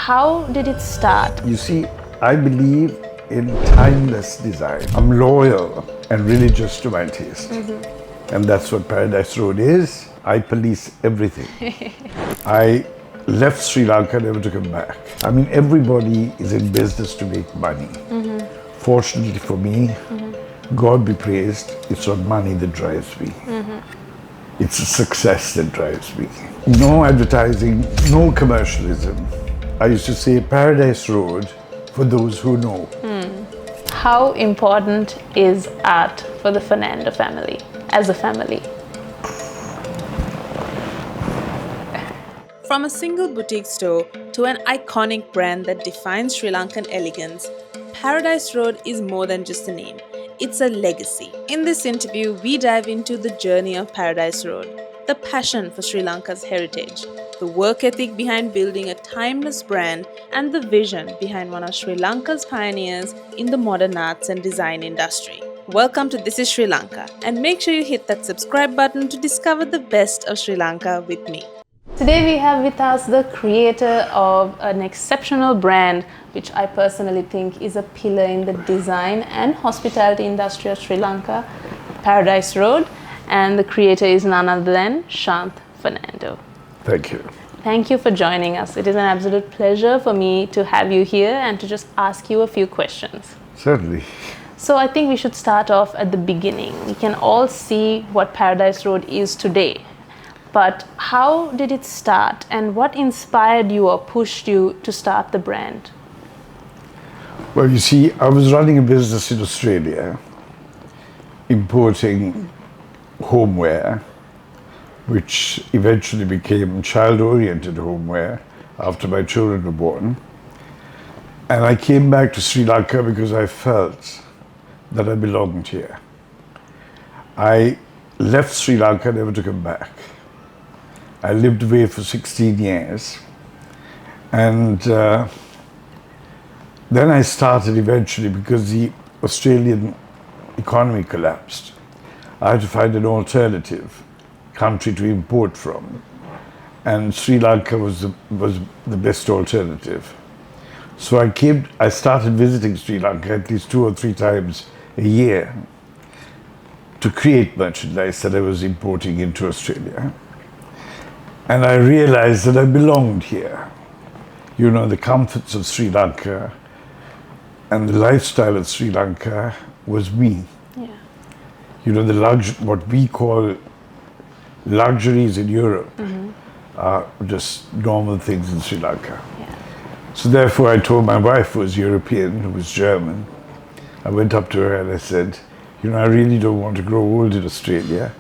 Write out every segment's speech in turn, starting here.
How did it start? You see, I believe in timeless design. I'm loyal and religious to my taste. And that's what Paradise Road is. I police everything. I left Sri Lanka never to come back. I mean, everybody is in business to make money. Fortunately for me, God be praised, it's not money that drives me. It's a success that drives me. No advertising, no commercialism. I used to say Paradise Road for those who know. How important is art for the Fernando family, as a family? From a single boutique store to an iconic brand that defines Sri Lankan elegance, Paradise Road is more than just a name. It's a legacy. In this interview, we dive into the journey of Paradise Road, the passion for Sri Lanka's heritage, the work ethic behind building a timeless brand, and the vision behind one of Sri Lanka's pioneers in the modern arts and design industry. Welcome to This is Sri Lanka, and make sure you hit that subscribe button to discover the best of Sri Lanka with me. Today we have with us the creator of an exceptional brand, which I personally think is a pillar in the design and hospitality industry of Sri Lanka, Paradise Road, and the creator is none other than Shanth Fernando. Thank you. Thank you for joining us. It is an absolute pleasure for me to have you here and to just ask you a few questions. Certainly. So I think we should start off at the beginning. We can all see what Paradise Road is today. But how did it start and what inspired you or pushed you to start the brand? Well, you see, I was running a business in Australia, importing homeware, which eventually became child-oriented homeware after my children were born. And I came back to Sri Lanka because I felt that I belonged here. I left Sri Lanka never to come back. I lived away for 16 years. And then I started eventually because the Australian economy collapsed. I had to find an alternative country to import from. And Sri Lanka was the best alternative. So I started visiting Sri Lanka at least 2 or 3 times a year to create merchandise that I was importing into Australia. And I realized that I belonged here. You know, the comforts of Sri Lanka and the lifestyle of Sri Lanka was me. Yeah. You know, what we call luxuries in Europe are just normal things in Sri Lanka. Yeah. So therefore I told my wife, who was European, who was German, I went up to her and I said, you know, I really don't want to grow old in Australia.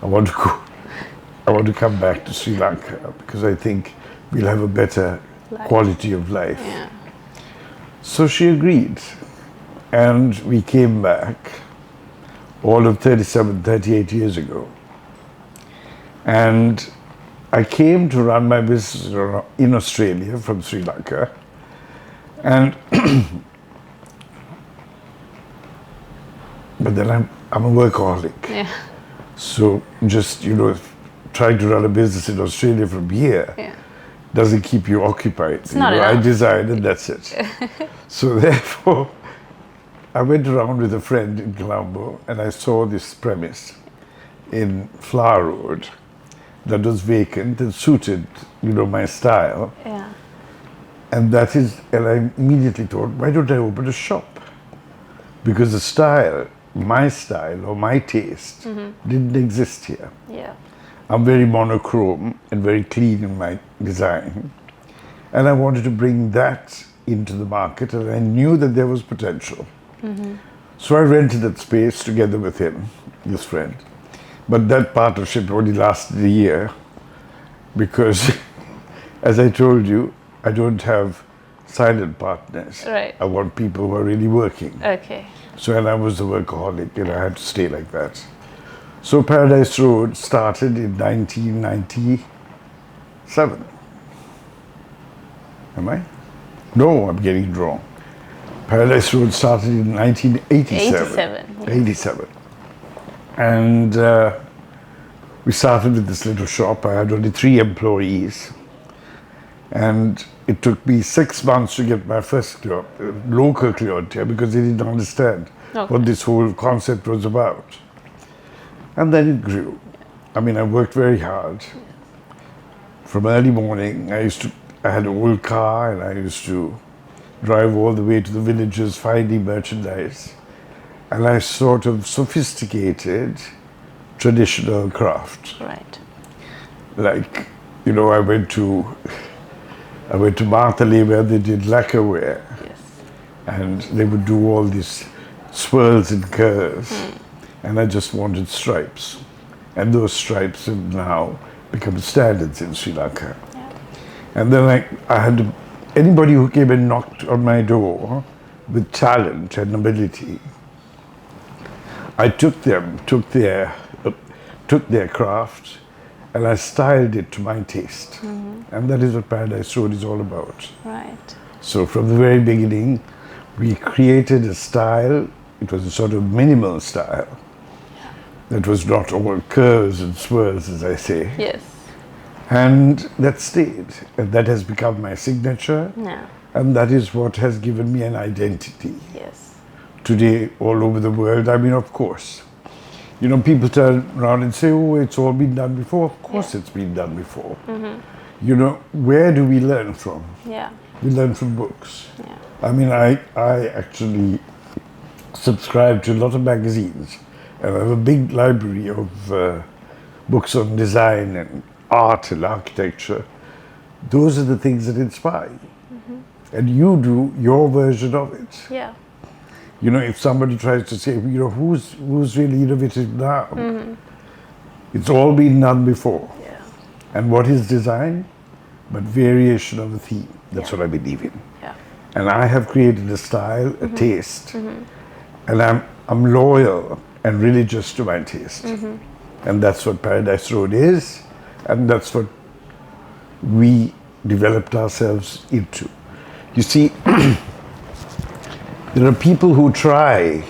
I want to come back to Sri Lanka because I think we'll have a better quality of life. Yeah. So she agreed. And we came back all of 38 years ago. And I came to run my business in Australia from Sri Lanka. And but then I'm a workaholic. Yeah. So just, you know, trying to run a business in Australia from here doesn't keep you occupied. It's not enough. I design and that's it. So therefore, I went around with a friend in Colombo and I saw this premise in Flower Road that was vacant and suited, you know, my style. Yeah. And I immediately thought, why don't I open a shop? Because the style, my style or my taste didn't exist here. Yeah. I'm very monochrome and very clean in my design. And I wanted to bring that into the market and I knew that there was potential. So I rented that space together with him, this friend. But that partnership only lasted a year because, as I told you, I don't have silent partners. Right. I want people who are really working. Okay. So, and I was a workaholic and I had to stay like that. So Paradise Road started in 1997. Am I? No, I'm getting it wrong. Paradise Road started in 1987. 87. And we started with this little shop. I had only 3 employees. And it took me 6 months to get my first local clientele because they didn't understand what this whole concept was about. And then it grew. I mean, I worked very hard. From early morning, I had an old car and I used to drive all the way to the villages finding merchandise. And I sort of sophisticated traditional craft. Right. Like, you know, I went to Marthalee where they did lacquerware. Yes. And they would do all these swirls and curves. And I just wanted stripes. And those stripes have now become standards in Sri Lanka. Yeah. And then I had anybody who came and knocked on my door with talent and ability, I took their craft, and I styled it to my taste. And that is what Paradise Road is all about. Right. So from the very beginning, we created a style. It was a sort of minimal style. That was not all curves and swirls, as I say. Yes. And that stayed. And that has become my signature. Yeah. And that is what has given me an identity. Yes. Today, all over the world, I mean, of course. You know, people turn around and say, oh, it's all been done before. Of course it's been done before. You know, where do we learn from? Yeah. We learn from books. Yeah. I mean, I actually subscribe to a lot of magazines. And I have a big library of books on design and art and architecture. Those are the things that inspire you. And you do your version of it. Yeah. You know, if somebody tries to say, you know, who's really innovative now? It's all been done before. Yeah. And what is design? But variation of a theme. That's what I believe in. Yeah. And I have created a style, a taste. And I'm loyal and religious to my taste. And that's what Paradise Road is. And that's what we developed ourselves into. You see, there are people who try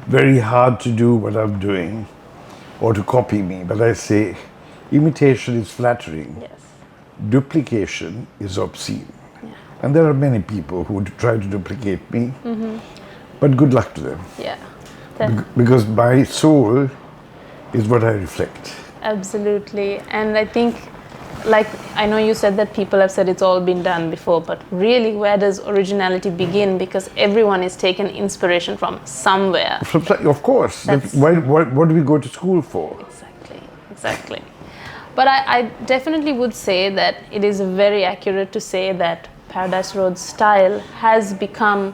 very hard to do what I'm doing or to copy me, but I say imitation is flattering, Yes. duplication is obscene. And there are many people who try to duplicate me, but good luck to them. Yeah. Because my soul is what I reflect. Absolutely. And I think, like, I know you said that people have said it's all been done before, but really, where does originality begin? Because everyone is taking inspiration from somewhere. Of course. What do we go to school for? Exactly. But I definitely would say that it is very accurate to say that Paradise Road's style has become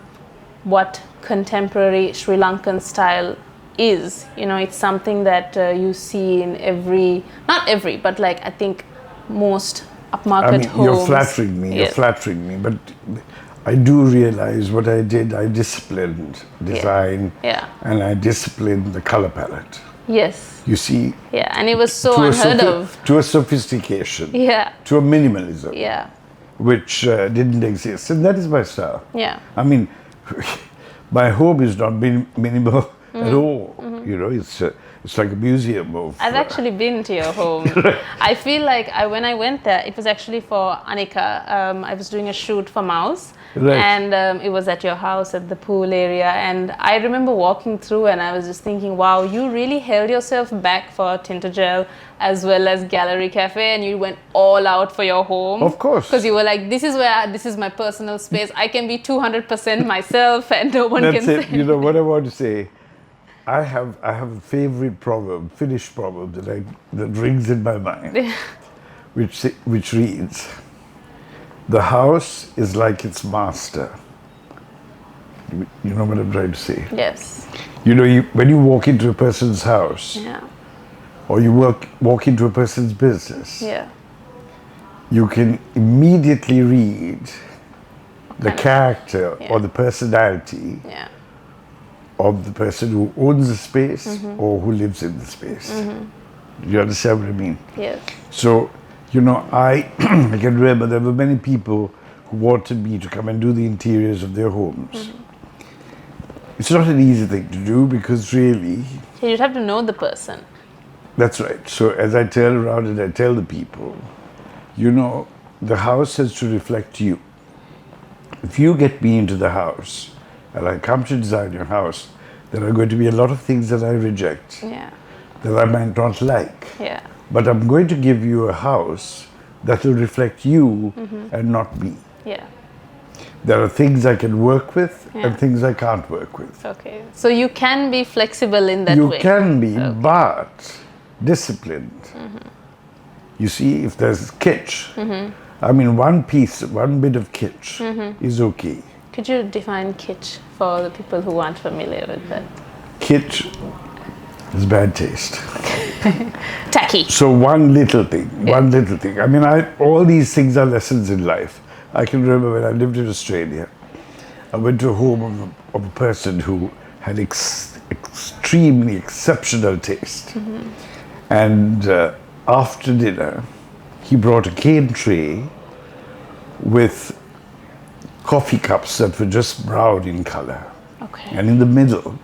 what contemporary Sri Lankan style is. You know, it's something that you see in not every, but like I think most upmarket homes. You're flattering me. You're flattering me, but I do realize what I did. I disciplined design, and I disciplined the color palette. Yes. You see. Yeah, and it was so unheard of. To a sophistication. Yeah. To a minimalism. Yeah. Which didn't exist, and that is my style. Yeah. I mean, my home is not minimal at all. You know, it's like a museum of. I've actually been to your home. I feel like when I went there, it was actually for Anika. I was doing a shoot for Mouse, and it was at your house at the pool area. And I remember walking through, and I was just thinking, wow, you really held yourself back for Tintergel as well as Gallery Cafe, and you went all out for your home. Of course. Because you were like, this is my personal space. I can be 200% myself, and no one can say. You know what I want to say. I have a favorite proverb, Finnish proverb that rings in my mind, which reads, "The house is like its master." You know what I'm trying to say? Yes. You know, when you walk into a person's house, or you walk into a person's business, you can immediately read the character or the personality of the person who owns the space or who lives in the space. Do you understand what I mean? Yes. So, you know, I can remember there were many people who wanted me to come and do the interiors of their homes. It's not an easy thing to do because really... You'd have to know the person. That's right. So as I turn around and I tell the people, you know, the house has to reflect you. If you get me into the house and I come to design your house, there are going to be a lot of things that I reject, Yeah. that I might not like. Yeah. But I'm going to give you a house that will reflect you and not me. Yeah. There are things I can work with Yeah. and things I can't work with. Okay. So you can be flexible in that You way. can be, but disciplined. You see, if there's kitsch, I mean, one bit of kitsch is okay. Could you define kitsch for the people who aren't familiar with that? Kitsch is bad taste. Tacky. So one little thing. I mean, all these things are lessons in life. I can remember when I lived in Australia, I went to a home of a person who had extremely exceptional taste. And after dinner, he brought a cane tray with coffee cups that were just brown in color. Okay. And in the middle,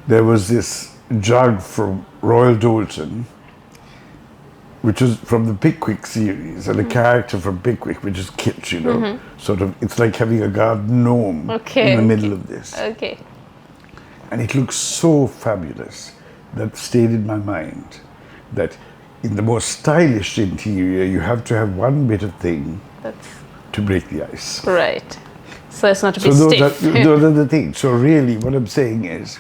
there was this jug from Royal Doulton, which is from the Pickwick series, and a character from Pickwick, which is kitsch, you know, sort of, it's like having a garden gnome in the middle of this. Okay. And it looks so fabulous that stayed in my mind that in the most stylish interior, you have to have one bit of thing That's to break the ice. right. So it's not to be So stiff. those are the things. So really what I'm saying is,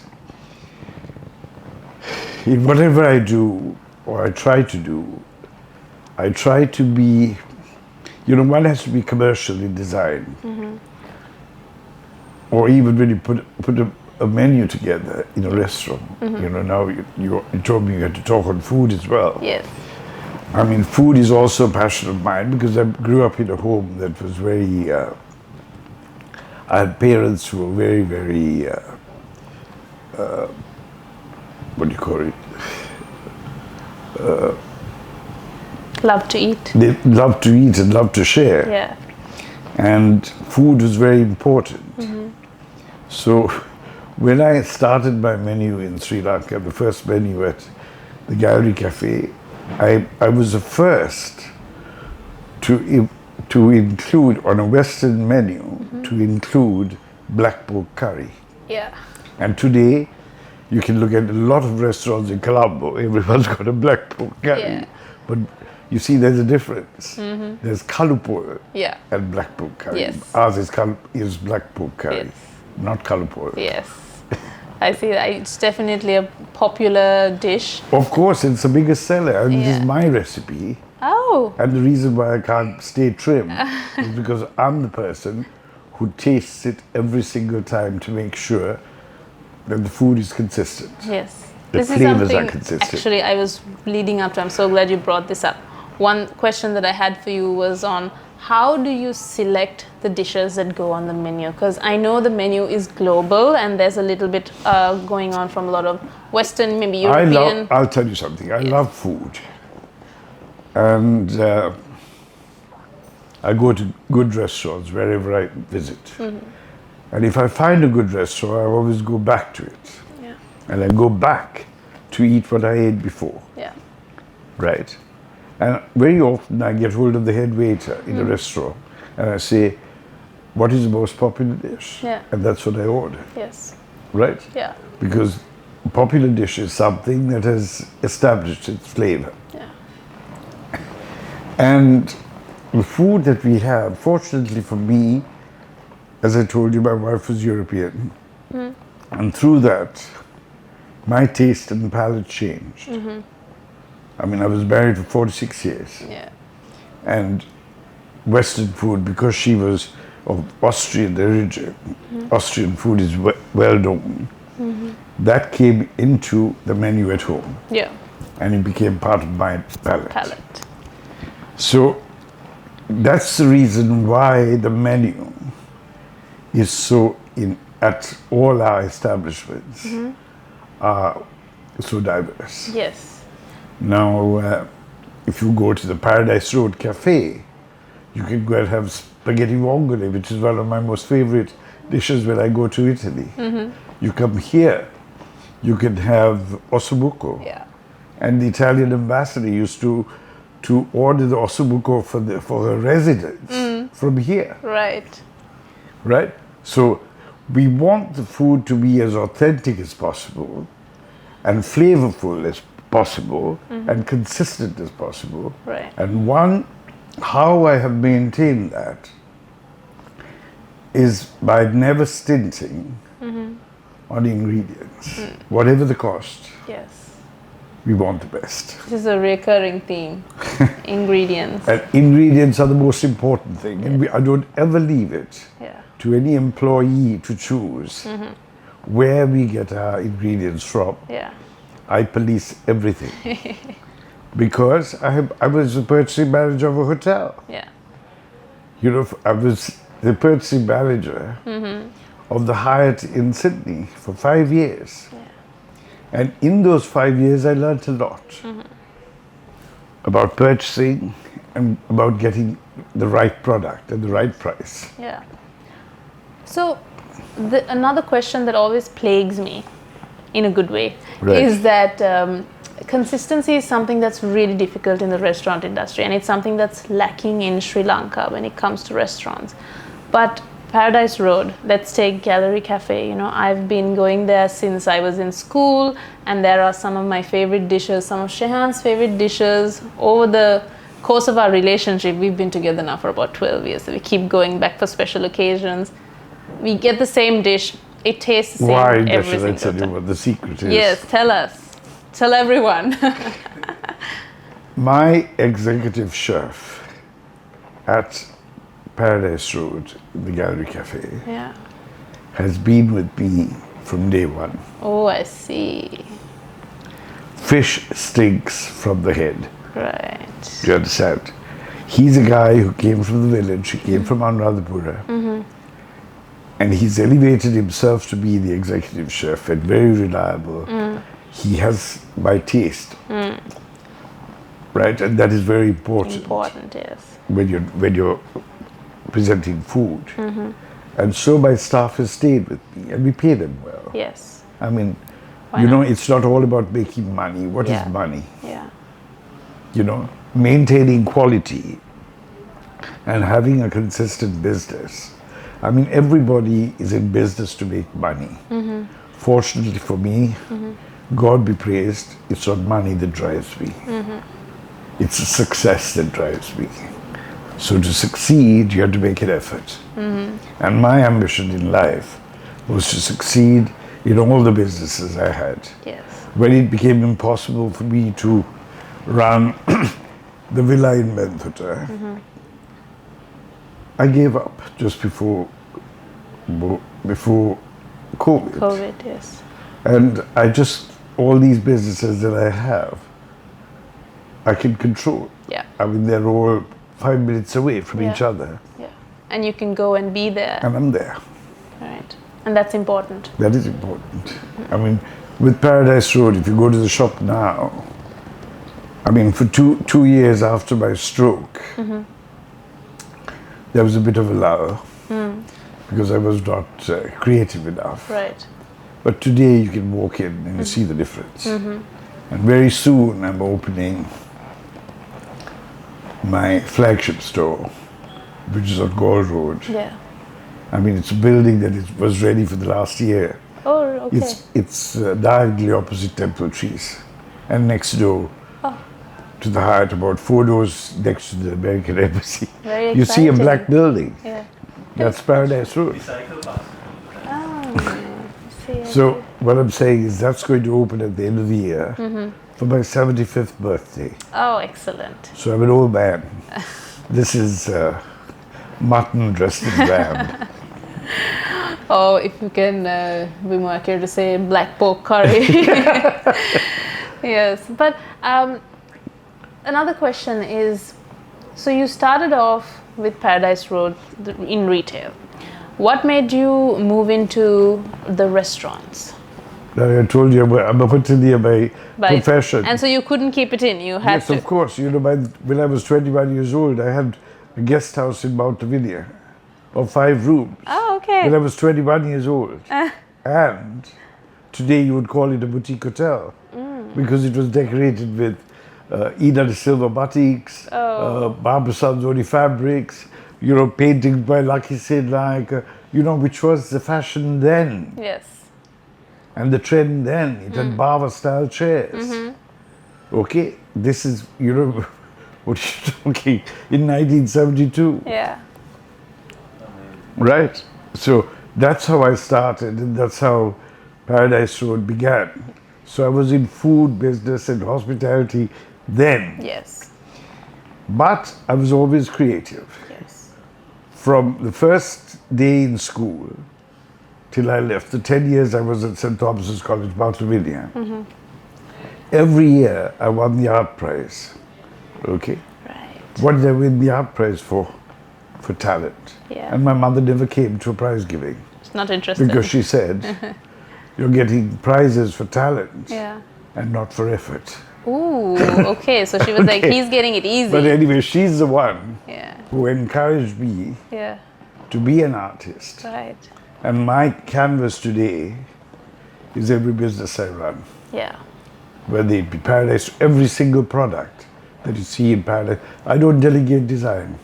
in whatever I do, or I try to do, I try to be, you know, one has to be commercial in design. Or even when you put a menu together in a restaurant. You know, now you told me you had to talk on food as well. Yes. I mean, food is also a passion of mine because I grew up in a home that was very, I had parents who were very, very, what do you call it? Love to eat. They loved to eat and loved to share. Yeah. And food was very important. So when I started my menu in Sri Lanka, the first menu at the Gallery Cafe, I was the first to include on a Western menu to include black pork curry. Yeah. And today, you can look at a lot of restaurants in Colombo. Everyone's got a black pork curry. Yeah. But you see, there's a difference. There's kalupur Yeah. and black pork curry. Yes. Ours is black pork curry, Yes. not kalupur. Yes. I see that. It's definitely a popular dish. Of course, it's the biggest seller, and this Yeah. is my recipe. Oh. And the reason why I can't stay trim is because I'm the person who tastes it every single time to make sure that the food is consistent. Yes. The This is flavors are something consistent. actually I was leading up to. I'm so glad you brought this up. One question that I had for you was on how do you select the dishes that go on the menu? Because I know the menu is global and there's a little bit going on from a lot of Western, maybe European. I'll tell you something. I love food. And I go to good restaurants wherever I visit. And if I find a good restaurant, I always go back to it. Yeah. And I go back to eat what I ate before. Yeah. Right? And very often I get hold of the head waiter in a restaurant and I say, what is the most popular dish? Yeah. And that's what I order. Yes. Right? Yeah. Because a popular dish is something that has established its flavor. Yeah. And the food that we have, fortunately for me, as I told you, my wife was European. And through that, my taste and palate changed. I mean, I was married for 46 years. Yeah. And Western food, because she was of Austrian origin, Austrian food is well known. That came into the menu at home. Yeah. And it became part of my Palate. So that's the reason why the menu is so at all our establishments are so diverse. Yes. Now, if you go to the Paradise Road Cafe, you can go and have spaghetti vongole, which is one of my most favorite dishes when I go to Italy. You come here, you can have ossobuco. Yeah. And the Italian ambassador used to to order the ossobuco for her residents from here, Right. right? So we want the food to be as authentic as possible and flavorful as possible and consistent as possible. Right. And how I have maintained that is by never stinting on ingredients. Whatever the cost, Yes. we want the best. This is a recurring theme. Ingredients. And ingredients are the most important thing. And I don't ever leave it Yeah. to any employee to choose where we get our ingredients from. Yeah. I police everything. Because I was the purchasing manager of a hotel. Yeah. You know, I was the purchasing manager of the Hyatt in Sydney for 5 years. Yeah. And in those 5 years, I learned a lot about purchasing and about getting the right product at the right price. Yeah. So, another question that always plagues me, in a good way, Right. is that consistency is something that's really difficult in the restaurant industry, and it's something that's lacking in Sri Lanka when it comes to restaurants. But Paradise Road, let's take Gallery Cafe. You know, I've been going there since I was in school, and there are some of my favorite dishes, some of Shehan's favorite dishes. Over the course of our relationship, we've been together now for about 12 years, so we keep going back for special occasions. We get the same dish. It tastes the same Why, every Dasha, single let's tell you time. what the secret is. Yes, tell us. Tell everyone. My executive chef at Paradise Road, the Gallery Cafe, Yeah. has been with me from day one. Oh, I see. Fish stinks from the head. Right. Do you understand? He's a guy who came from the village, he came from Anuradhapura, and he's elevated himself to be the executive chef and very reliable. He has my taste, right? And that is very important, Important, yes. when you're presenting food. And so my staff has stayed with me, and we pay them well. Yes. I mean, Why you know, not? it's not all about making money. What is Yeah. money? Yeah. You know, maintaining quality and having a consistent business. I mean, everybody is in business to make money. Fortunately for me, God be praised, it's not money that drives me. It's a success that drives me. So to succeed, you have to make an effort. And my ambition in life was to succeed in all the businesses I had. Yes. When it became impossible for me to run the villa in Benthuta, I gave up just before COVID. COVID, yes. And all these businesses that I have, I can control. Yeah. I mean, they're all 5 minutes away from Yeah. each other, Yeah. And you can go and be there. and I'm there. Right. And that's important. That is important. I mean, with Paradise Road, if you go to the shop now, I mean, for two years after my stroke, there was a bit of a lull because I was not creative enough. Right. But today you can walk in and you see the difference. And very soon I'm opening my flagship store, which is on Gaul Road. Yeah. I mean, it's a building that was ready for the last year. Oh, okay. It's diagonally opposite Temple Trees, and next door to the Hyatt, about 4 doors next to the American Embassy. Very You see a exciting. black building. Yeah. That's Paradise Road. Oh, I see. So what I'm saying is that's going to open at the end of the year for my 75th birthday. Oh, excellent. So I'm an old man. This is mutton dressed in lamb. Oh, if you can be more accurate to say black pork curry. Yes. But another question is, so you started off with Paradise Road in retail. What made you move into the restaurants? I told you I'm a hotelier by profession. And so you couldn't keep it in. You had Yes, to. of course. You know, when I was 21 years old, I had a guest house in Mount Lavinia of 5 rooms. Oh, okay. When I was 21 years old. And today you would call it a boutique hotel because it was decorated with Ida de Silva Batiks, Barbara Sanzoni Fabrics, you know, paintings by Lucky Sid Naik, you know, which was the fashion then. Yes. And the trend then. It had Bava style chairs. Okay, this is, you know, what you're talking in 1972. Yeah. Right? So that's how I started, and that's how Paradise Road began. So I was in food business and hospitality then. Yes. But I was always creative. Yes. From the first day in school till I left, the 10 years I was at St. Thomas's College, Barcelona, every year I won the art prize. Okay? Right. What did I win the art prize for? For talent. Yeah. And my mother never came to a prize giving It's not interested. because she said, you're getting prizes for talent Yeah. and not for effort. Ooh, okay. So she was like, Okay. he's getting it easy. But anyway, she's the one Yeah. who encouraged me Yeah. to be an artist. Right. And my canvas today is every business I run. Yeah. Whether it be Paradise, every single product that you see in Paradise. I don't delegate design.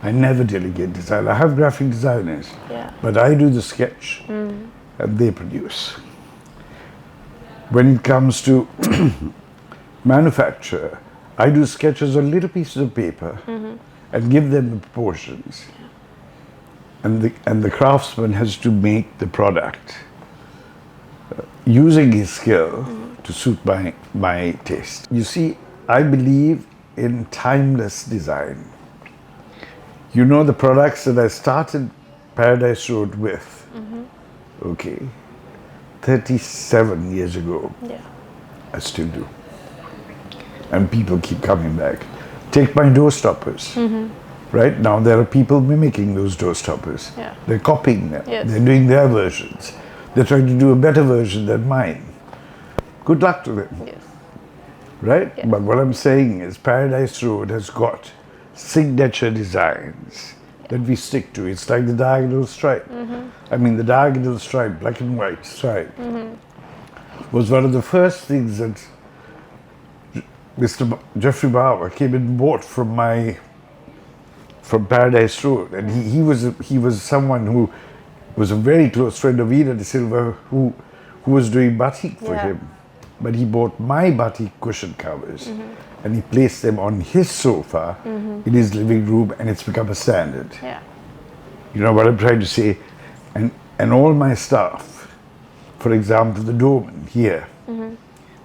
I never delegate design. I have graphic designers, Yeah. but I do the sketch and they produce. When it comes to manufacture, I do sketches on little pieces of paper and give them the proportions. And the craftsman has to make the product using his skill to suit my taste. You see, I believe in timeless design. You know, the products that I started Paradise Road with, okay, 37 years ago, Yeah. I still do. And people keep coming back. Take my door stoppers. Right now, there are people mimicking those door stoppers. Yeah. They're copying them. Yes. They're doing their versions. They're trying to do a better version than mine. Good luck to them. Yes. Right? Yes. But what I'm saying is Paradise Road has got signature designs that we stick to. It's like the diagonal stripe. I mean, the diagonal stripe, black and white stripe, was one of the first things that Mr. Jeffrey Bauer came and bought from Paradise Road. And he was someone who was a very close friend of Ida de Silva who was doing batik for Yeah. him. But he bought my batik cushion covers and he placed them on his sofa in his living room, and it's become a standard. Yeah. You know what I'm trying to say? And all my staff, for example, the doorman here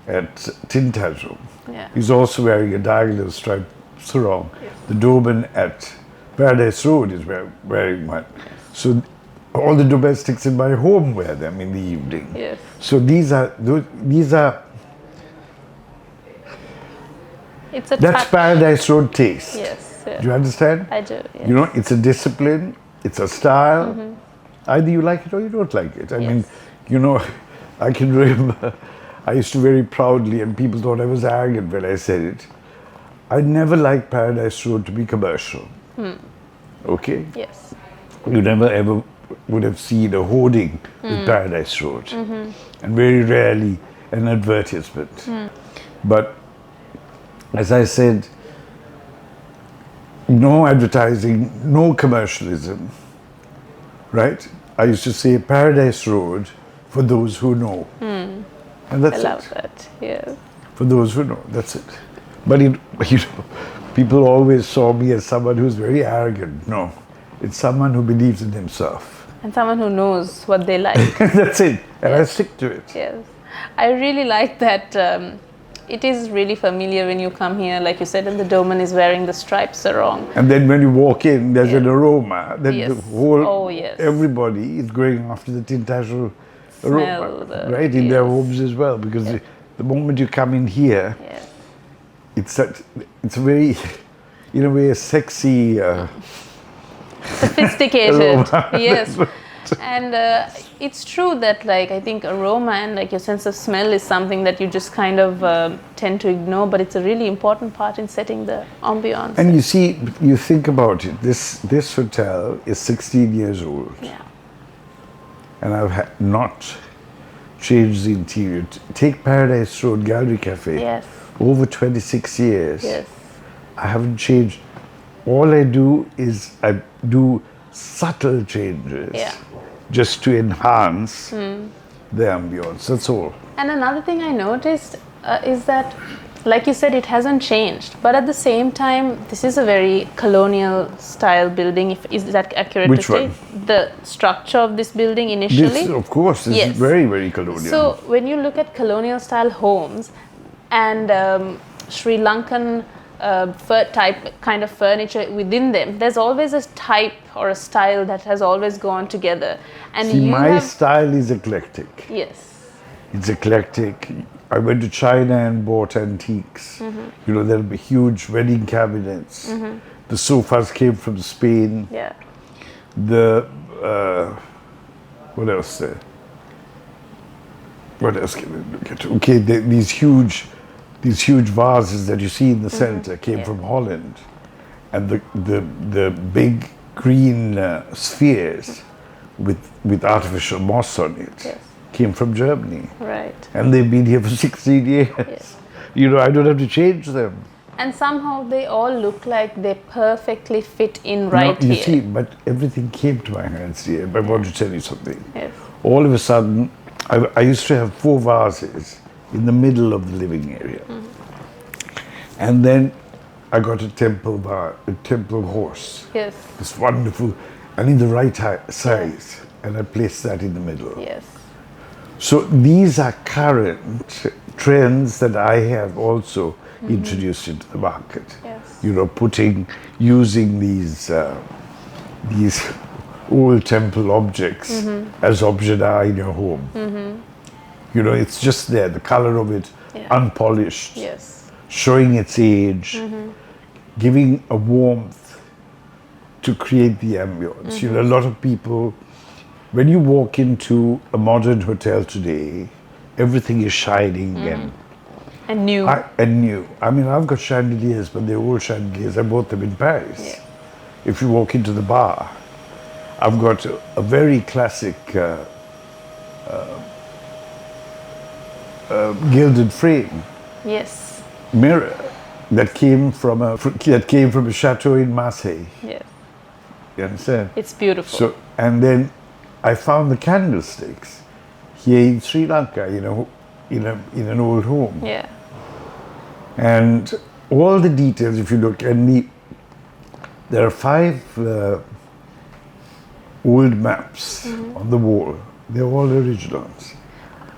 at Tintagel, Yeah. he's also wearing a diagonal striped sarong. The doorman at Paradise Road is wearing one. So all the domestics in my home wear them in the evening. Yes. So these are It's a that's touch. Paradise Road taste. Yes. Yeah. Do you understand? I do. Yes. You know, it's a discipline, it's a style. Either you like it or you don't like it. I mean, Yes. you know, I can remember I used to very proudly, and people thought I was arrogant when I said it, I never liked Paradise Road to be commercial. Okay? Yes. You never ever would have seen a hoarding with Paradise Road. And very rarely an advertisement. But as I said, no advertising, no commercialism, right? I used to say Paradise Road for those who know. And I that's love it. that. Yes. For those who know, that's it. But you know, people always saw me as someone who's very arrogant. No, it's someone who believes in himself. And someone who knows what they like. That's it. And I Yes. stick to it. Yes. I really like that. It is really familiar when you come here, like you said, and the doorman is wearing the striped sarong. And then when you walk in, there's an Yeah. aroma that Yes. the whole, Oh, yes. everybody is going after the Tintagel aroma, the- right? In their yes. homes as well, because the moment you come in here, Yes. it's a very, in a way, a sexy Sophisticated. aroma. Yes. And it's true that, like, I think aroma and like your sense of smell is something that you just kind of tend to ignore, but it's a really important part in setting the ambiance. And you see, you think about it, this hotel is 16 years old, Yeah. and I've not changed the interior. Take Paradise Road Gallery Cafe. Yes. over 26 years, Yes. I haven't changed. All I do is I do subtle changes Yeah. just to enhance the ambience. That's all. And another thing I noticed is that, like you said, it hasn't changed. But at the same time, this is a very colonial style building. Is that accurate Which to say? one? The structure of this building initially? This, of course, is Yes. very, very colonial. So when you look at colonial style homes and Sri Lankan kind of furniture within them, there's always a type or a style that has always gone together. And See, you my have, style is eclectic. yes, It's eclectic. I went to China and bought antiques. You know, there'll be huge wedding cabinets. The sofas came from Spain. yeah, The what else there? What else can we look at? Okay, these huge vases that you see in the center came Yeah. from Holland, and the big green spheres with artificial moss on it yes, came from Germany, right. and they've been here for 16 years. Yes. You know, I don't have to change them. And somehow they all look like they perfectly fit in Now, right you here. see, but everything came to my hands here. But I want to tell you something. Yes. All of a sudden, I used to have 4 vases in the middle of the living area. And then I got a temple horse, Yes. this wonderful, and in the right size, and I placed that in the middle. Yes. So these are current trends that I have also introduced into the market. Yes. You know, using these old temple objects as object d'art in your home. You know, it's just there, the color of it, Yeah. unpolished, Yes. showing its age, giving a warmth to create the ambience. You know, a lot of people, when you walk into a modern hotel today, everything is shining And new. and new. I mean, I've got chandeliers, but they're old chandeliers. I bought them in Paris. Yeah. If you walk into the bar, I've got a very classic gilded frame Yes. mirror that came from a chateau in Marseille. Yes. You understand? It's beautiful. So, and then I found the candlesticks here in Sri Lanka, you know, in an old home. yeah. And all the details, if you look, there are 5 old maps on the wall. They're all originals.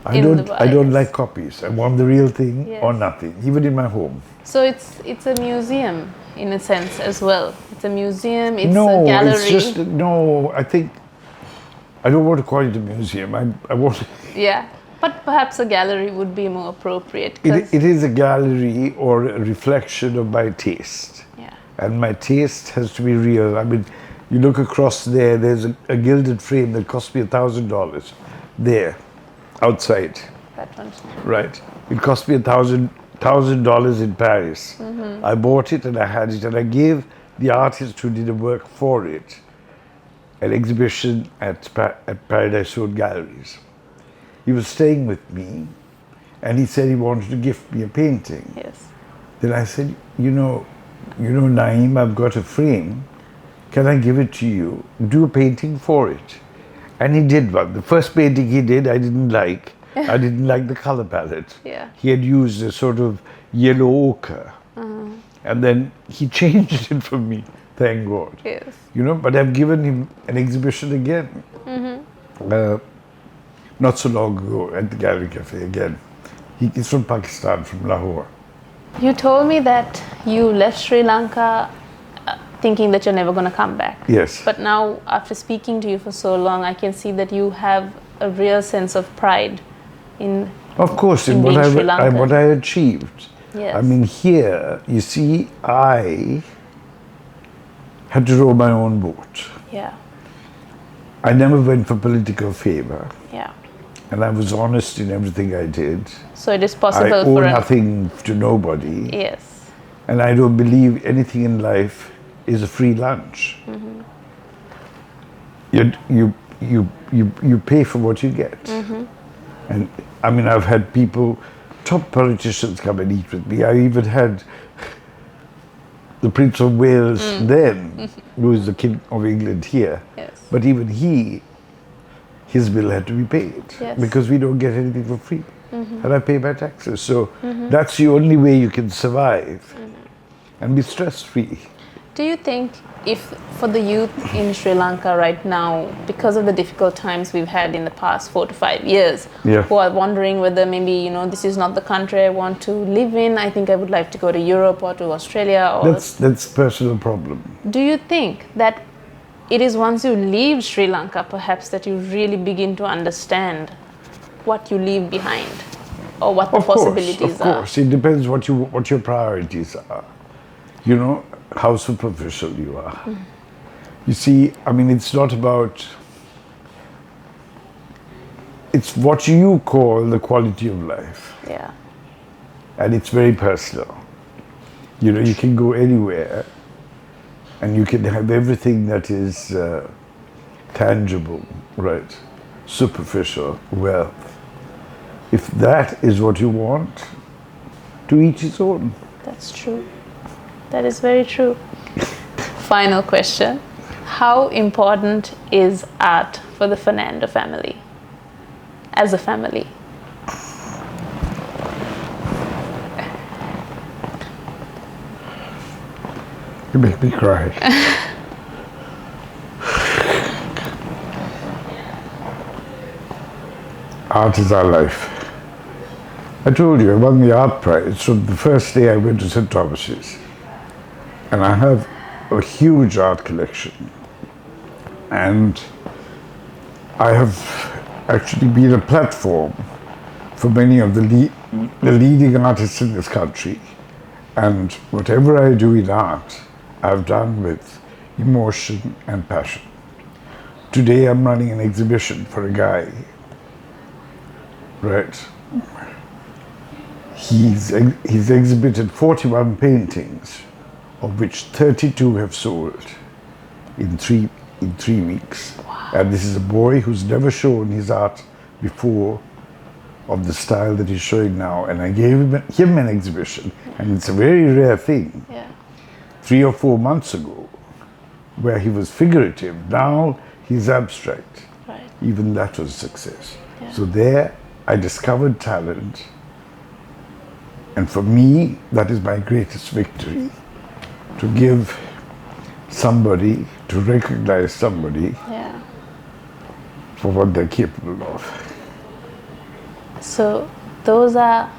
I In don't the yes. like copies. I want the real thing or Yes. nothing, even in my home. So it's a museum in a sense as well. It's a museum. It's No, a gallery. it's just no. I think I don't want to call it a museum. I want. Yeah. But perhaps a gallery would be more appropriate. 'Cause- It is a gallery or a reflection of my taste. yeah. And my taste has to be real. I mean, you look across there, there's a gilded frame that cost me $1,000 there, outside, That one's right? It cost me $1,000 in Paris. I bought it and I had it, and I gave the artist who did the work for it an exhibition at Paradise Road Galleries. He was staying with me, and he said he wanted to gift me a painting. yes. Then I said, you know, Naeem, I've got a frame. Can I give it to you? Do a painting for it. And he did one. The first painting he did, I didn't like. I didn't like the color palette. Yeah. He had used a sort of yellow ochre. And then he changed it for me, thank God. Yes. You know, but I've given him an exhibition again. Not so long ago at the Gallery Cafe again. He's from Pakistan, from Lahore. You told me that you left Sri Lanka thinking that you're never going to come back. Yes. But now, after speaking to you for so long, I can see that you have a real sense of pride in. Of course, in in what being Sri Lankan. what I achieved. Yes. I mean, here, you see, I had to row my own boat. Yeah. I never went for political favor, Yeah. and I was honest in everything I did. So it is I possible owe for nothing to nobody, Yes. and I don't believe anything in life is a free lunch. You pay for what you get. And I mean, I've had people top politicians come and eat with me. I even had the Prince of Wales then, who is the King of England here. Yes. But even his bill had to be paid Yes. because we don't get anything for free. And I pay my taxes. So that's the only way you can survive and be stress-free. Do you think if for the youth in Sri Lanka right now, because of the difficult times we've had in the past 4 to 5 years, Yeah. who are wondering whether maybe, you know, this is not the country I want to live in, I think I would like to go to Europe or to Australia, or That's a personal problem. do you think that it is once you leave Sri Lanka perhaps that you really begin to understand what you leave behind or what the possibilities Of course, it depends what your priorities are. You know, how superficial you are. You see, I mean, it's not about, it's what you call the quality of life. Yeah. And it's very personal. You know, you can go anywhere and you can have everything that is tangible, right? Superficial wealth. If that is what you want, to each his own. That's true. That is very true. Final question. How important is art for the Fernando family? As a family? You make me cry. Art is our life. I told you, I won the art prize from the first day I went to St. Thomas's. And I have a huge art collection. And I have actually been a platform for many of the leading artists in this country. And whatever I do in art, I've done with emotion and passion. Today I'm running an exhibition for a guy, right? He's exhibited 41 paintings, of which 32 have sold in three weeks. Wow. And this is a boy who's never shown his art before of the style that he's showing now. And I gave him an exhibition, and it's a very rare thing. Yeah. 3 or 4 months ago, where he was figurative, now he's abstract. Right. Even that was a success. Yeah. So there I discovered talent, and for me that is my greatest victory. To give somebody, to recognize somebody Yeah. for what they're capable of. So those are,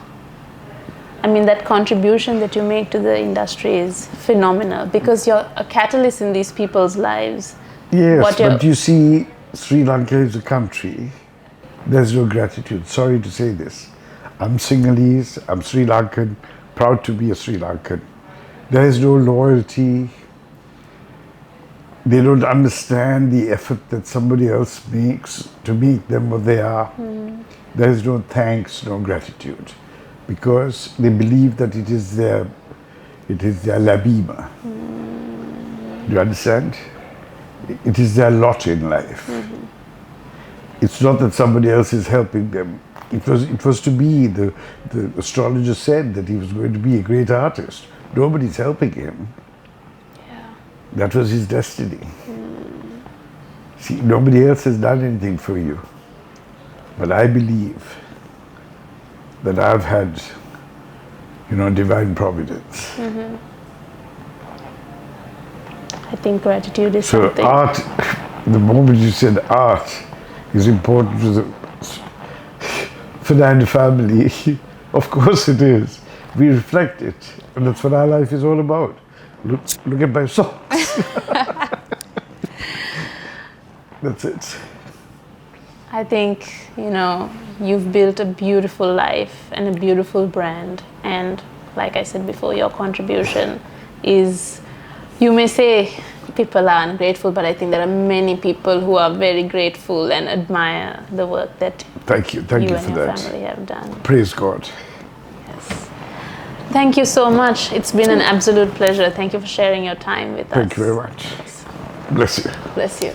I mean, that contribution that you make to the industry is phenomenal because you're a catalyst in these people's lives. Yes, but you see, Sri Lanka is a country, there's no gratitude. Sorry to say this. I'm Sinhalese, I'm Sri Lankan, proud to be a Sri Lankan. There is no loyalty. They don't understand the effort that somebody else makes to make them what they are. There is no thanks, no gratitude, because they believe that it is their labima. Do you understand? It is their lot in life. It's not that somebody else is helping them. It was to be, the astrologer said that he was going to be a great artist. Nobody's helping him. Yeah. That was his destiny. See, nobody else has done anything for you. But I believe that I've had, divine providence. I think gratitude is So something. art, the moment you said art is important to the Fernando family, of course it is. We reflect it, and that's what our life is all about. Look at my socks. That's it. I think, you've built a beautiful life and a beautiful brand. And like I said before, your contribution is, you may say people are ungrateful, but I think there are many people who are very grateful and admire the work that Thank you you for and your that. family have done. Praise God. Yes. Thank you so much. It's been an absolute pleasure. Thank you for sharing your time with us. Thank you very much. Yes. Bless you. Bless you.